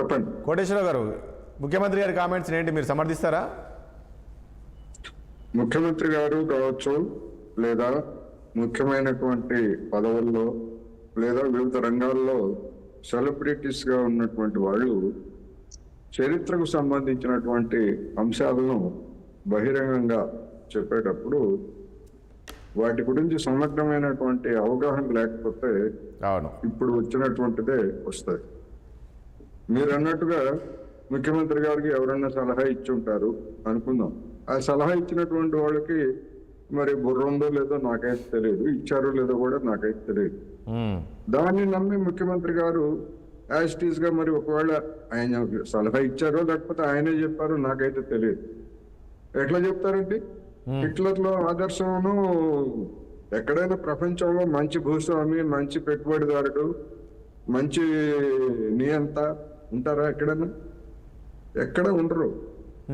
చెప్పండి. కోటేశ్వర గారు, ముఖ్యమంత్రి గారి కామెంట్స్ ఏంటి, మీరు సమర్థిస్తారా? ముఖ్యమంత్రి గారు కావచ్చు, లేదా ముఖ్యమైనటువంటి పదవుల్లో లేదా వివిధ రంగాల్లో సెలబ్రిటీస్ గా ఉన్నటువంటి వాళ్ళు చరిత్రకు సంబంధించినటువంటి అంశాలను బహిరంగంగా చెప్పేటప్పుడు వాటి గురించి సమగ్రమైనటువంటి అవగాహన లేకపోతే ఇప్పుడు వచ్చినటువంటిదే వస్తుంది. మీరు అన్నట్టుగా ముఖ్యమంత్రి గారికి ఎవరన్నా సలహా ఇచ్చి ఉంటారు అనుకుందాం. ఆ సలహా ఇచ్చినటువంటి వాళ్ళకి మరి బుర్ర ఉందో లేదో నాకైతే తెలియదు, ఇచ్చారో లేదో కూడా నాకైతే తెలియదు. దాన్ని నమ్మి ముఖ్యమంత్రి గారు యాజ్ ఇట్ ఈస్ గా మరి ఒకవేళ ఆయన సలహా ఇచ్చారో లేకపోతే ఆయనే చెప్పారో నాకైతే తెలియదు. ఎట్లా చెప్తారండి? హిట్లర్లో ఆదర్శమును ఎక్కడైనా ప్రపంచంలో మంచి భూస్వామి, మంచి పెట్టుబడిదారుడు, మంచి నియంత ఉంటారా? ఎక్కడ ఉండరు.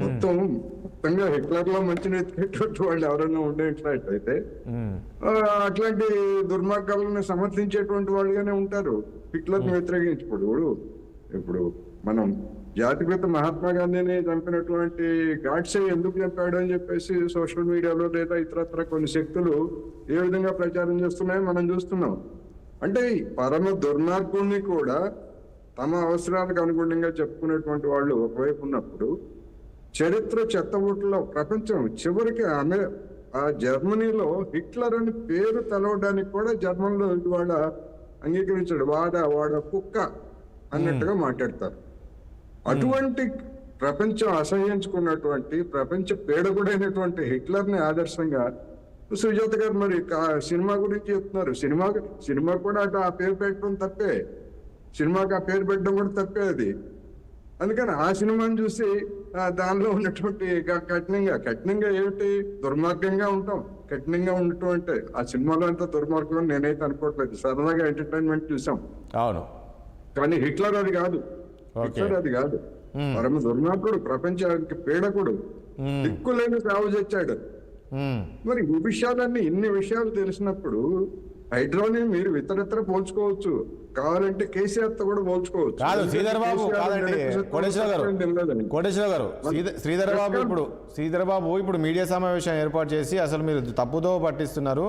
మొత్తంగా హిట్లర్లో మంచి నెత్తినటువంటి వాళ్ళు ఎవరైనా ఉండేట్లయితే అట్లాంటి దుర్మార్గాలను సమర్థించేటువంటి వాళ్ళుగానే ఉంటారు. హిట్లర్ని వ్యతిరేకించకూడదు. ఇప్పుడు మనం జాతిపిత మహాత్మా గాంధీని చంపినటువంటి గాడ్సే ఎందుకు చంపాడు అని చెప్పేసి సోషల్ మీడియాలో లేదా ఇతరత్ర కొన్ని శక్తులు ఏ విధంగా ప్రచారం చేస్తున్నాయో మనం చూస్తున్నాం. అంటే పరమ దుర్మార్గుల్ని కూడా తమ అవసరాలకు అనుగుణంగా చెప్పుకునేటువంటి వాళ్ళు ఒకవైపు ఉన్నప్పుడు, చరిత్ర చెత్తబుట్టలో ప్రపంచం చివరికి ఆ జర్మనీలో హిట్లర్ అని పేరు తెలవడానికి కూడా జర్మన్లో వాళ్ళ అంగీకరించాడు. వాడ కుక్క అన్నట్టుగా మాట్లాడతారు. అటువంటి ప్రపంచం అసహ్యించుకున్నటువంటి ప్రపంచ పేడగుడైనటువంటి హిట్లర్ని ఆదర్శంగా సుజాత గారు మరి సినిమా గురించి చెప్తున్నారు. సినిమా కూడా అటు ఆ పేరు పెట్టడం తప్పే, సినిమాకి ఆ పేరు పెట్టడం కూడా తప్పే అది. అందుకని ఆ సినిమాని చూసి దానిలో ఉన్నటువంటి కఠినంగా ఏమిటి దుర్మార్గంగా ఉంటాం. కఠినంగా ఉండటం అంటే ఆ సినిమాలో అంతా దుర్మార్గం నేనైతే అనుకోవట్లేదు. సరదాగా ఎంటర్టైన్మెంట్ చూసాం. అవును, కానీ హిట్లర్ అది కాదు. పరమ దుర్మార్గుడు, ప్రపంచానికి పీడకుడు, దిక్కులేని సేవ చేశాడు. మరి ఈ విషయాలన్నీ, ఇన్ని విషయాలు తెలిసినప్పుడు హైడ్రాని మీరు ఇతరత్ర పోల్చుకోవచ్చు, కావాలంటే కేసీఆర్ తో కూడా పోల్చుకోవచ్చు. కాదు శ్రీధర్ బాబు, కాదండి కోటేశ్వర గారు, శ్రీధర్ బాబు ఇప్పుడు మీడియా సమావేశం ఏర్పాటు చేసి అసలు మీరు తప్పుదో పట్టిస్తున్నారు,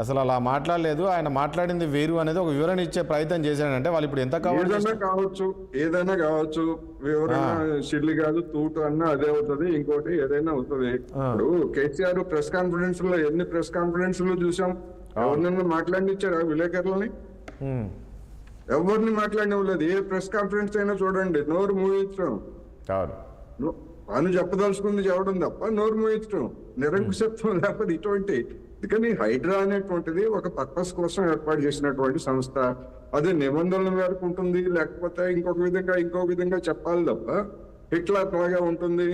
అసలు అలా మాట్లాడలేదు, ఆయన మాట్లాడింది వేరు అనేది ఒక వివరణ ఇచ్చే ప్రయత్నం చేశాడంటే వాళ్ళు ఇప్పుడు ఎంత ఏదైనా కావచ్చు వివరణ సిల్లి కాదు, తూటు అన్నా అదే అవుతుంది, ఇంకోటి ఏదైనా అవుతుంది. ఇప్పుడు కేసీఆర్ ప్రెస్ కాన్ఫరెన్స్ లో ఎన్ని ప్రెస్ కాన్ఫరెన్స్ లో చూసాం, ఎవరినైనా మాట్లాడినిచ్చారా విలేకరులని? ఎవరిని మాట్లాడినవ్వలేదు. ఏ ప్రెస్ కాన్ఫరెన్స్ అయినా చూడండి, నోరు మూయించడం, వాళ్ళు చెప్పదలుచుకుంది చెప్పడం తప్ప నోరు మూయించడం, నిరంకుశత్వం లేకపోతే ఇటువంటి. అందుకని హైడ్రా అనేటువంటిది ఒక పర్పస్ కోసం ఏర్పాటు చేసినటువంటి సంస్థ. అది నిబంధనల మేరకు ఉంటుంది, లేకపోతే ఇంకో విధంగా చెప్పాలి తప్ప హిట్లర్ లాగా ఉంటుంది,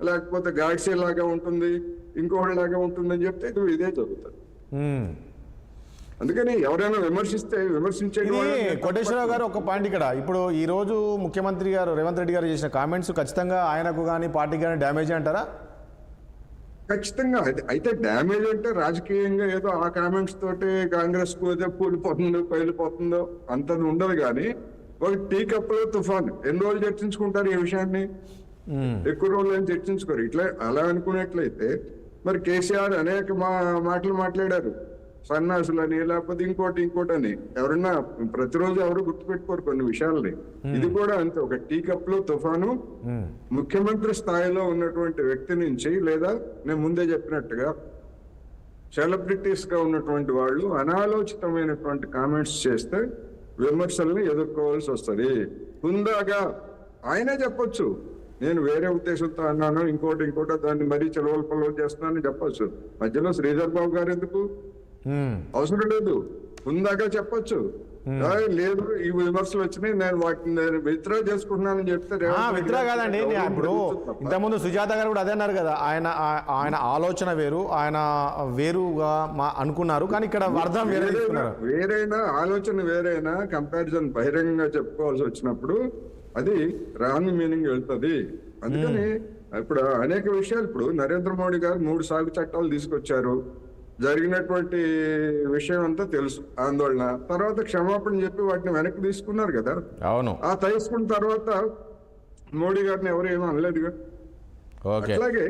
లేకపోతే గాడ్సే లాగా ఉంటుంది, ఇంకోటి లాగా ఉంటుంది అని చెప్తే ఇదే జరుగుతుంది. అందుకని ఎవరైనా విమర్శించేది. కోటేశ్వరరావు గారు ఒక పాయింట్ ఇక్కడ, ఇప్పుడు ఈ రోజు ముఖ్యమంత్రి గారు రేవంత్ రెడ్డి గారు చేసిన కామెంట్స్ ఖచ్చితంగా ఆయనకు కానీ పార్టీకి కానీ డ్యామేజ్ అంటారా? ఖచ్చితంగా. అయితే డ్యామేజ్ అంటే రాజకీయంగా ఏదో ఆ కామెంట్స్ తోటి కాంగ్రెస్ కు ఏదో పైలిపోతుందో అంతది ఉండదు. కానీ ఒక టీ కప్పులో తుఫాన్ ఎన్ని రోజులు చర్చించుకుంటారు ఈ విషయాన్ని? ఎక్కువ రోజులు ఏం చర్చించుకోరు. అలా అనుకున్నట్లయితే మరి కేసీఆర్ అనేక మాటలు మాట్లాడారు, సన్నాసులని లేకపోతే ఇంకోటి అని. ఎవరన్నా ప్రతిరోజు ఎవరు గుర్తుపెట్టుకోరు కొన్ని విషయాలని. ఇది కూడా అంతే, ఒక టీ కప్ లో తుఫాను. ముఖ్యమంత్రి స్థాయిలో ఉన్నటువంటి వ్యక్తి నుంచి, లేదా నేను ముందే చెప్పినట్టుగా సెలబ్రిటీస్ గా ఉన్నటువంటి వాళ్ళు అనాలోచితమైనటువంటి కామెంట్స్ చేస్తే విమర్శల్ని ఎదుర్కోవాల్సి వస్తుంది. హుందాగా ఆయనే చెప్పొచ్చు, నేను వేరే ఉద్దేశంతో అన్నాను, ఇంకోటి దాన్ని మరీ చెలవలు చేస్తున్నానని చెప్పొచ్చు. మధ్యలో శ్రీధర్ బాబు గారు ఎందుకు? అవసరం లేదు, ఉందాక చెప్పొచ్చు. లేదు ఈ విమర్శలు వచ్చినాయి, నేను వాటిని విత్డ్రా చేసుకుంటున్నానని చెప్తే విత్డ్రా కాదండి. ఇప్పుడు ఇంతకుముందు సుజాత గారు కూడా అదే అన్నారు కదా, ఆయన ఆలోచన వేరు, ఆయన వేరుగా అనుకున్నారు, కానీ ఇక్కడ అర్థం వేరైనా ఆలోచన వేరైనా కంపారిజన్ బహిరంగంగా చెప్పుకోవాల్సి వచ్చినప్పుడు అది రాంగ్ మీనింగ్ వెళ్తుంది. అందుకని ఇప్పుడు అనేక విషయాలు, ఇప్పుడు నరేంద్ర మోడీ గారు 3 సాగు చట్టాలు తీసుకొచ్చారు, జరిగినటువంటి విషయం అంతా తెలుసు, ఆందోళన. తర్వాత క్షమాపణ చెప్పి వాటిని వెనక్కి తీసుకున్నారు కదా. అవును. ఆ తీసుకున్న తర్వాత మోడీ గారిని ఎవరు ఏమీ అనలేదుగా. ఓకే అట్లాగే